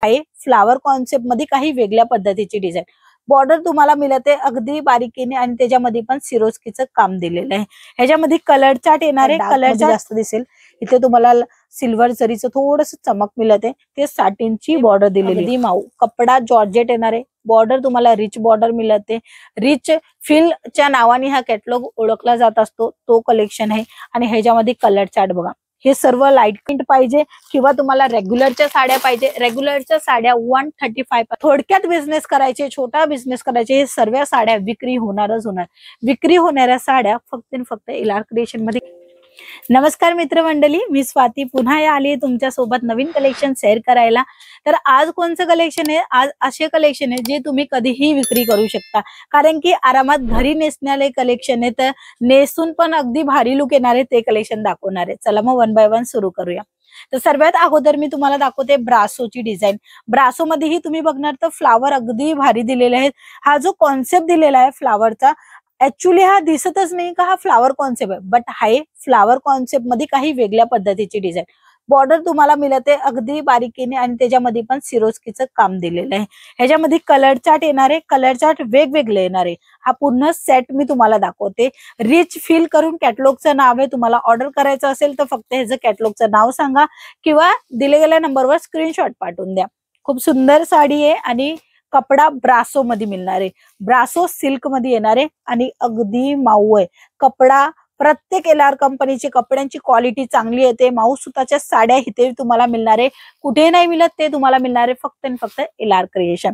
आहे flower concept मध्ये काही वेगळ्या पद्धतीची डिझाईन बॉर्डर तुम्हाला मिळते अगदी बारीकीने आणि त्याच्यामध्ये पण सिरोस्कीचं काम दिलेलं आहे। ह्याच्यामध्ये कलर चार्ट येणार आहे, कलर जास्त दिसेल। इथे तुम्हाला सिल्वर जरीचं थोडस चमक मिळते, ते साटिनची बॉर्डर दिलेली आहे। माऊ कपडा जॉर्जेट येणार आहे, बॉर्डर तुम्हाला रिच बॉर्डर मिळते। रिच फीलच्या नावाने हा कॅटलॉग ओळखला जात असतो, तो कलेक्शन आहे। आणि ह्याच्यामध्ये कलर चार्ट बघा, हे सर्व लाईट प्रिंट पाहिजे किंवा तुम्हाला रेग्युलरच्या साड्या पाहिजे, रेग्युलरच्या साड्या 135। थोडक्यात बिझनेस करायचे, छोटा बिझनेस करायचे, हे सर्व साड्या विक्री होणारच होणार। विक्री होणाऱ्या साड्या फक्त आणि फक्त एलआर क्रिएशन मध्ये। नमस्कार मित्रमंडळी, मी स्वाती पुन्हा आली तुमच्या सोबत नवीन कलेक्शन शेअर करायला। तर आज कोणचं कलेक्शन आहे? आज असे कलेक्शन आहे जे तुम्ही कधीही विक्री करू शकता, कारण की आरामात घरी नेसण्याले कलेक्शन आहे। तर नेसून पण अगदी भारी लुक येणार आहे ते कलेक्शन दाखवणार आहे। चला मग वन बाय वन सुरू करूया। तर सर्वात अगोदर मी तुम्हाला दाखवते ब्रासोची डिझाईन। ब्रासो मध्येही तुम्ही बघणार तर फ्लावर अगदी भारी दिलेले आहेत। हा जो कॉन्सेप्ट दिलेला आहे फ्लावरचा, ऍक्च्युली हा दिसतच नाही का हा फ्लावर कॉन्सेप्ट आहे, बट हाय फ्लावर कॉन्सेप्ट मध्ये काही वेगळ्या पद्धतीची डिझाईन बॉर्डर तुम्हाला मिळते अगदी बारीकीने आणि त्याच्यामध्ये पण सिरोस्कीचं काम दिलेलं आहे। ह्याच्यामध्ये कलर चार्ट येणार आहे, कलर चार्ट वेगवेगळे येणार आहे। हा पूर्ण सेट मी तुम्हाला दाखवते। रिच फील करून कॅटलॉगचं नाव आहे, तुम्हाला ऑर्डर करायचं असेल तर फक्त ह्याचं कॅटलॉगचं नाव सांगा किंवा दिले गेल्या नंबरवर स्क्रीनशॉट पाठवून द्या। खूप सुंदर साडी आहे आणि कपडा ब्रासो मध्ये मिळणार आहे, ब्रासो सिल्क मध्ये येणार आहे आणि अगदी माऊ आहे कपडा। प्रत्येक एलआर कंपनीची कपड्यांची क्वालिटी चांगली येते। माऊ सुताच्या साड्या इथे तुम्हाला मिळणार आहे, कुठे नाही मिळत ते तुम्हाला मिळणार आहे फक्त आणि फक्त एलआर क्रिएशन।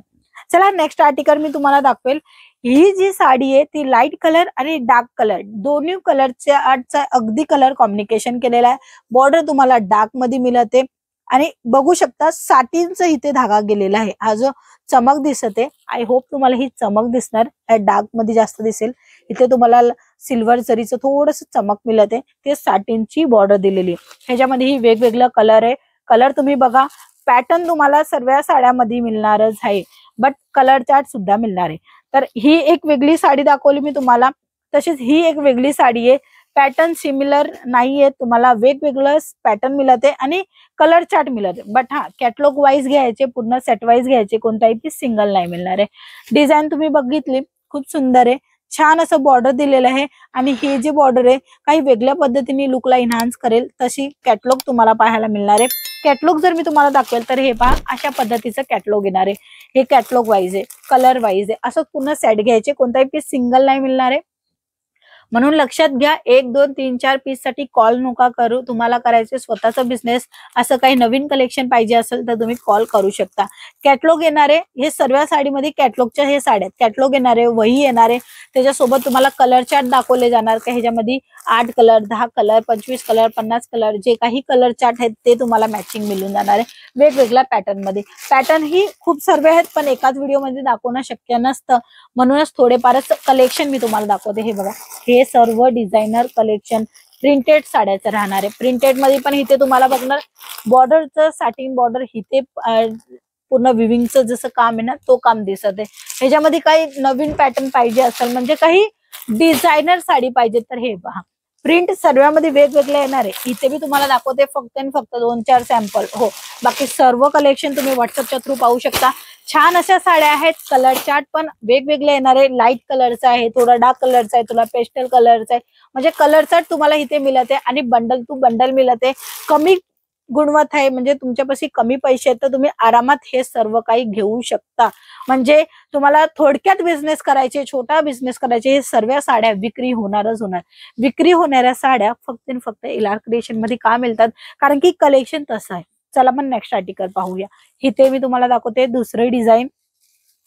चला नेक्स्ट आर्टिकल मी तुम्हाला दाखवेल। ही जी साडी आहे ती लाईट कलर आणि डार्क कलर दोन्ही कलरच्या अगदी कलर कॉम्बिनेशन केलेला आहे। बॉर्डर तुम्हाला डार्क मध्ये मिळते आणि बघू शकता साटिनचा इथे धागा गेलेला आहे। हा जो चमक दिसते, आय होप तुम्हाला ही चमक दिसणार, डार्क मध्ये जास्त दिसेल। इथे तुम्हाला सिल्वर जरीचं थोडस चमक मिळते, ते साटिनची बॉर्डर दिलेली आहे। ह्याच्यामध्ये ही वेगवेगळा कलर आहे, कलर तुम्ही बघा। पॅटर्न तुम्हाला सर्व साड्यामध्ये मिळणारच आहे, बट कलर चार्ट सुद्धा मिळणार आहे। तर ही एक वेगळी साडी दाखवली मी तुम्हाला, तशीच ही एक वेगळी साडी आहे। पॅटर्न सिमिलर नाहीये, तुम्हाला वेगवेगळं पॅटर्न मिळते आणि कलर चार्ट मिळते, बट हा कॅटलॉग वाईज घ्यायचे, पूर्ण सेट वाईज घ्यायचे, कोणताही पीस सिंगल नाही मिळणार आहे। डिझाईन तुम्ही बघितली, खूप सुंदर आहे, छान असं बॉर्डर दिलेलं आहे आणि ही जी बॉर्डर आहे काही वेगळ्या पद्धतीने लुकला इन्हान्स करेल तशी कॅटलॉग तुम्हाला पाहायला मिळणार आहे। कॅटलॉग जर मी तुम्हाला दाखवेल तर हे पहा अशा पद्धतीचं कॅटलॉग येणार आहे। हे कॅटलॉग वाईज आहे, कलर वाईज आहे, असं पूर्ण सेट घ्यायचे, कोणताही पीस सिंगल नाही मिळणार आहे। म्हणून लक्षात घ्या, 1 2 3 4 पीस साठी कॉल नका करू। तुम्हाला करायचे स्वतःचा बिझनेस, असं काही नवीन कलेक्शन पाहिजे असेल तर तुम्ही कॉल करू शकता। कॅटलॉग येणार आहे, हे सर्व साडीमध्ये कॅटलॉगच्या हे साड्या कॅटलॉग येणार आहे, वही येणार आहे, त्याच्यासोबत तुम्हाला कलर चार्ट दाखवले जाणार का ह्याच्यामध्ये 8 कलर 10 कलर 25 कलर 50 कलर जे काही कलर चार्ट आहेत ते तुम्हाला मॅचिंग मिळून जाणार आहे वेगवेगळ्या पॅटर्न मध्ये। पॅटर्न ही खूप सर्व आहेत पण एकाच व्हिडिओ मध्ये दाखवणं शक्य नसतं, म्हणूनच थोडेफारच कलेक्शन मी तुम्हाला दाखवते। हे बघा, हे सर्व डिझायनर कलेक्शन प्रिंटेड साड्याचं राहणार आहे। प्रिंटेड मध्ये पण इथे तुम्हाला बघणार बॉर्डरचं साटिन बॉर्डर, इथे पूर्ण विविंगचं जसं काम आहे ना तो काम दिसत आहे। ह्याच्यामध्ये काही नवीन पॅटर्न पाहिजे असेल, म्हणजे काही डिझायनर साडी पाहिजे तर हे पहा, प्रिंट सर्वांमध्ये वेगवेगळे येणार आहे। इथे मी तुम्हाला दाखवते फक्त आणि फक्त 2-4 सॅम्पल, हो बाकी सर्व कलेक्शन तुम्ही व्हॉट्सअपच्या थ्रू पाहू शकता। छान अशा साड्या आहेत, कलर चार्ट पण वेगवेगळे येणार आहे। लाईट कलरचा आहे, थोडा डार्क कलरचा आहे, तुला पेस्टल कलरचा आहे, म्हणजे कलर चार्ट तुम्हाला इथे मिळते आणि बंडल टू बंडल मिळते। कमी गुणवत्ता आहे, म्हणजे तुमच्यापाशी कमी पैसे आहेत तर तुम्ही आरामात हे सर्व काही घेऊ शकता। म्हणजे तुम्हाला थोडक्यात बिझनेस करायचे, छोटा बिझनेस करायचे, हे सर्व साड्या विक्री होणारच होणार। विक्री होणाऱ्या साड्या फक्त आणि फक्त एलआर क्रिएशन मध्ये का मिळतात, कारण की कलेक्शन तसं आहे। चला मग नेक्स्ट आर्टिकल पाहूया। इथे मी तुम्हाला दाखवते दुसरी डिझाईन,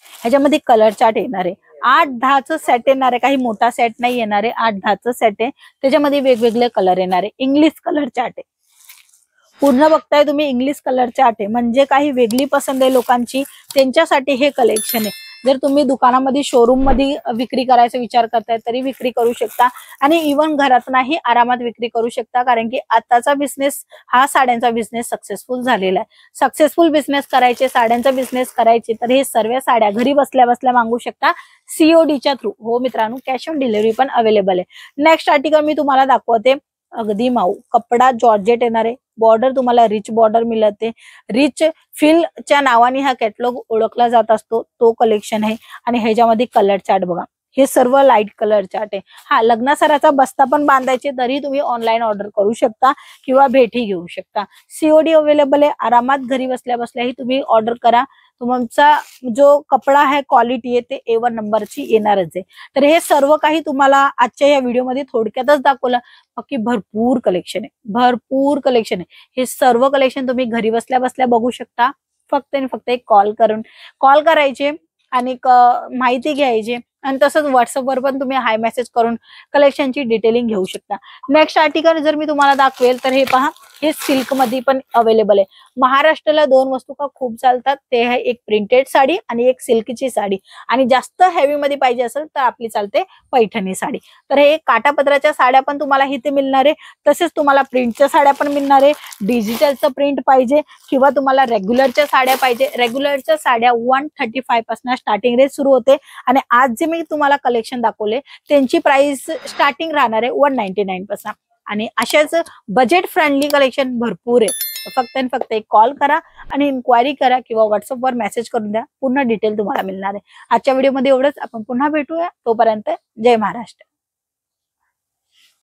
ह्याच्यामध्ये कलर चार्ट येणार आहे। 8-10चं सेट येणार आहे, काही मोठा सेट नाही येणार आहे, 8-10चं सेट आहे। त्याच्यामध्ये वेगवेगळे कलर येणार आहे, इंग्लिश कलर चार्ट आहे, पूर्ण बघताय तुम्ही इंग्लिश कलर चार्ट आहे। म्हणजे काही वेगळी पसंत आहे लोकांची, त्यांच्यासाठी हे कलेक्शन आहे। जर तुम्ही दुकानामध्ये शोरूम मध्ये विक्री करायचा विचार करताय तरी विक्री करू शकता आणि इव्हन घरातूनही आरामात विक्री करू शकता, कारण की आताचा बिझनेस हा साड्यांचा बिझनेस सक्सेसफुल झालेला आहे। सक्सेसफुल बिझनेस करायचे, साड्यांचा बिझनेस करायचे तर हे सर्व साड्या घरी बसल्या बसल्या मागू शकता सीओडीच्या थ्रू। हो मित्रांनो, कॅश ऑन डिलिव्हरी पण अवेलेबल आहे। नेक्स्ट आर्टिकल मी तुम्हाला दाखवते, अगदी माऊ कपडा जॉर्जेट येणार आहे, बॉर्डर तुम्हाला रिच बॉर्डर मिळते. रिच फीलच्या नावाने हा कॅटलॉग ओळखला जात असतो, तो कलेक्शन आहे. आणि ह्याच्यामध्ये कलर चार्ट बघा, हे सर्व लाईट कलर चार्ट आहे. हा लग्नासराचा बस्ता पण बांधायचे तरी तुम्ही ऑनलाईन ऑर्डर करू शकता किंवा भेटी घेऊ शकता. सीओडी अवेलेबल आहे. आरामात घरी बसल्या बसल्याही तुम्ही ऑर्डर करा. तुमचा जो कपडा आहे क्वालिटी आहे ते A1 नंबरची येणारच आहे. तर हे सर्व काही तुम्हाला आजच्या या व्हिडिओमध्ये थोडक्यातच दाखवलं. बाकी भरपूर कलेक्शन आहे, भरपूर कलेक्शन आहे. हे सर्व कलेक्शन तुम्ही घरी बसल्या बसल्या बघू शकता. फक्त आणि फक्त एक कॉल करायचे आणि माहिती घ्यायची. आणि तसंच व्हॉट्सअपवर पण तुम्ही हाय मेसेज करून कलेक्शनची डिटेलिंग घेऊ शकता. नेक्स्ट आर्टिकल जर मी तुम्हाला दाखवेल तर हे पहा, हे सिल्क मध्ये पण अवेलेबल आहे. महाराष्ट्राला 2 वस्तू का खूप चालतात, ते आहे एक प्रिंटेड साडी आणि एक सिल्कची साडी. आणि जास्त हेवी मध्ये पाहिजे असेल तर आपली चालते पैठणी साडी. तर हे काठापदराच्या साड्या पण तुम्हाला इथे मिळणार आहे. तसेच तुम्हाला प्रिंटच्या साड्या पण मिळणार आहे. डिजिटलचं प्रिंट पाहिजे किंवा तुम्हाला रेग्युलरच्या साड्या पाहिजे. रेग्युलरच्या साड्या 135 पासून स्टार्टिंग रेट सुरू होते. आणि आज जे मी तुम्हाला कलेक्शन दाखवले त्यांची प्राइस स्टार्टिंग राहणार आहे 199 पासून. आणि अशाच बजेट फ्रेंडली कलेक्शन भरपूर आहे. फक्त आणि फक्त एक कॉल करा आणि इन्क्वायरी करा किंवा व्हॉट्सअपवर मेसेज करून द्या, पूर्ण डिटेल तुम्हाला मिळणार आहे. आजच्या व्हिडिओमध्ये एवढंच. आपण पुन्हा भेटूया. तोपर्यंत जय महाराष्ट्र.